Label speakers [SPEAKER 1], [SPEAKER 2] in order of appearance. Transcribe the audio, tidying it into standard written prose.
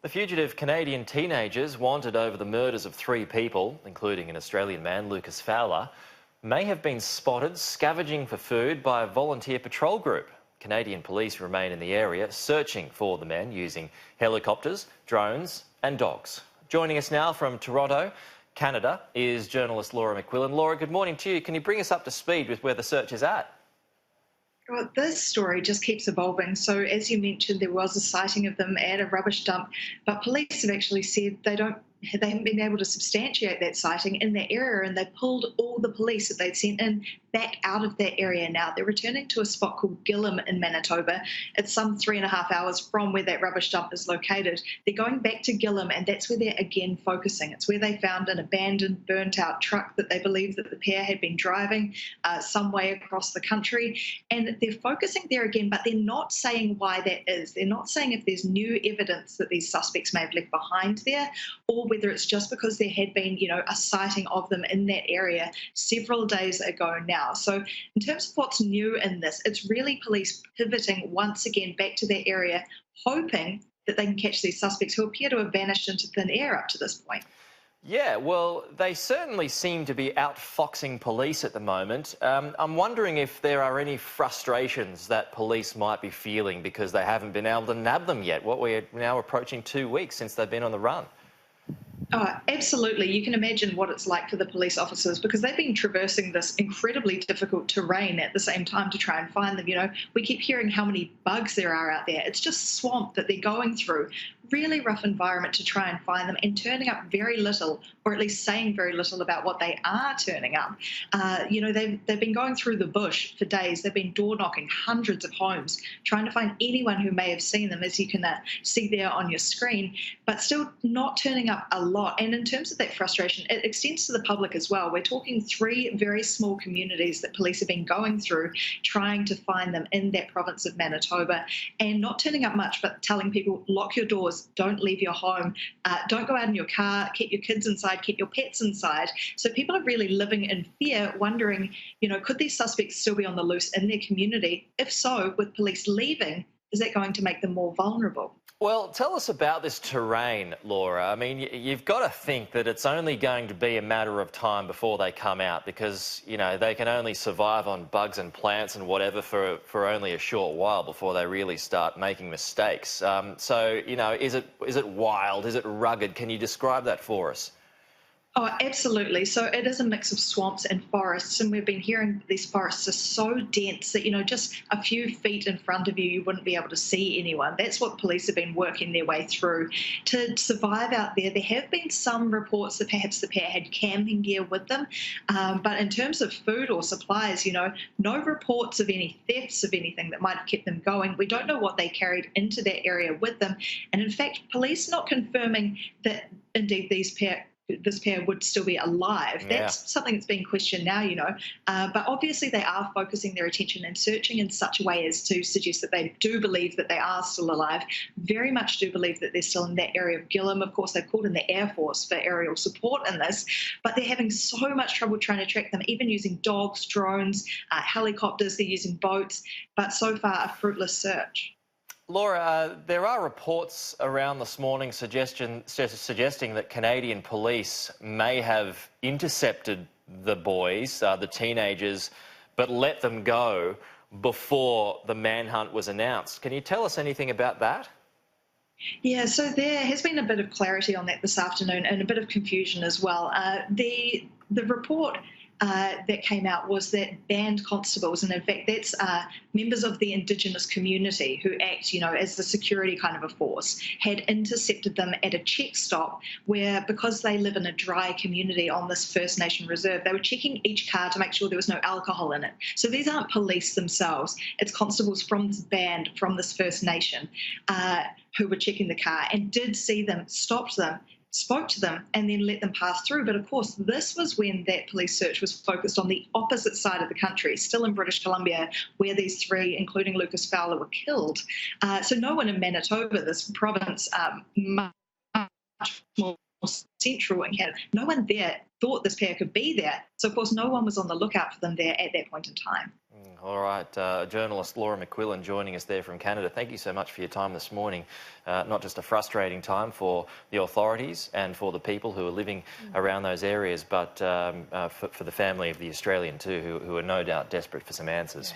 [SPEAKER 1] The fugitive Canadian teenagers wanted over the murders of 3 people, including an Australian man, Lucas Fowler, may have been spotted scavenging for food by a volunteer patrol group. Canadian police remain in the area searching for the men using helicopters, drones and dogs. Joining us now from Toronto, Canada, is journalist Laura McQuillan. Laura, good morning to you. Can you bring us up to speed with where the search is at?
[SPEAKER 2] Well, this story just keeps evolving. So, as you mentioned, there was a sighting of them at a rubbish dump, but police have actually said they haven't been able to substantiate that sighting in that area, and they pulled all the police that they'd sent in back out of that area now. They're returning to a spot called Gillam in Manitoba. It's some 3.5 hours from where that rubbish dump is located. They're going back to Gillam, and that's where they're again focusing. It's where they found an abandoned, burnt-out truck that they believe that the pair had been driving some way across the country. And they're focusing there again, but they're not saying why that is. They're not saying if there's new evidence that these suspects may have left behind there, or whether it's just because there had been, a sighting of them in that area several days ago now. So in terms of what's new in this, it's really police pivoting once again back to that area, hoping that they can catch these suspects who appear to have vanished into thin air up to this point.
[SPEAKER 1] Yeah, well, they certainly seem to be outfoxing police at the moment. I'm wondering if there are any frustrations that police might be feeling because they haven't been able to nab them yet. We're now approaching 2 weeks since they've been on the run.
[SPEAKER 2] Oh, absolutely. You can imagine what it's like for the police officers because they've been traversing this incredibly difficult terrain at the same time to try and find them. We keep hearing how many bugs there are out there. It's just swamp that they're going through. Really rough environment to try and find them, and turning up very little, or at least saying very little about what they are turning up. They've been going through the bush for days. They've been door knocking hundreds of homes, trying to find anyone who may have seen them, as you can see there on your screen, but still not turning up a lot. And in terms of that frustration, it extends to the public as well. We're talking 3 very small communities that police have been going through, trying to find them in that province of Manitoba, and not turning up much, but telling people, lock your doors, don't leave your home, don't go out in your car, keep your kids inside, keep your pets inside. So people are really living in fear, wondering, could these suspects still be on the loose in their community? If so, with police leaving, is that going to make them more vulnerable?
[SPEAKER 1] Well, tell us about this terrain, Laura. I mean, you've got to think that it's only going to be a matter of time before they come out because, they can only survive on bugs and plants and whatever for only a short while before they really start making mistakes. Is it wild? Is it rugged? Can you describe that for us?
[SPEAKER 2] Oh, absolutely. So it is a mix of swamps and forests, and we've been hearing these forests are so dense that, just a few feet in front of you, you wouldn't be able to see anyone. That's what police have been working their way through. To survive out there, there have been some reports that perhaps the pair had camping gear with them, but in terms of food or supplies, no reports of any thefts of anything that might have kept them going. We don't know what they carried into that area with them, and in fact, police not confirming that indeed this pair would still be alive.
[SPEAKER 1] Yeah.
[SPEAKER 2] That's something that's being questioned now, but obviously they are focusing their attention and searching in such a way as to suggest that they do believe that they are still alive, very much do believe that they're still in that area of Gillam. Of course, they've called in the Air Force for aerial support in this, but they're having so much trouble trying to track them, even using dogs, drones, helicopters, they're using boats, but so far a fruitless search.
[SPEAKER 1] Laura, there are reports around this morning suggesting that Canadian police may have intercepted the boys, the teenagers, but let them go before the manhunt was announced. Can you tell us anything about that?
[SPEAKER 2] Yeah, so there has been a bit of clarity on that this afternoon and a bit of confusion as well. The report that came out was that band constables, and in fact that's members of the Indigenous community who act, as the security kind of a force, had intercepted them at a check stop where, because they live in a dry community on this First Nation reserve, they were checking each car to make sure there was no alcohol in it. So these aren't police themselves, it's constables from this band, from this First Nation, who were checking the car and did see them, stopped them, spoke to them and then let them pass through. But of course, this was when that police search was focused on the opposite side of the country, still in British Columbia, where these 3, including Lucas Fowler, were killed. So no one in Manitoba, this province, much more central in Canada, no one there thought this pair could be there. So of course, no one was on the lookout for them there at that point in time.
[SPEAKER 1] All right, journalist Laura McQuillan joining us there from Canada. Thank you so much for your time this morning. Not just a frustrating time for the authorities and for the people who are living around those areas, but for the family of the Australian too, who are no doubt desperate for some answers.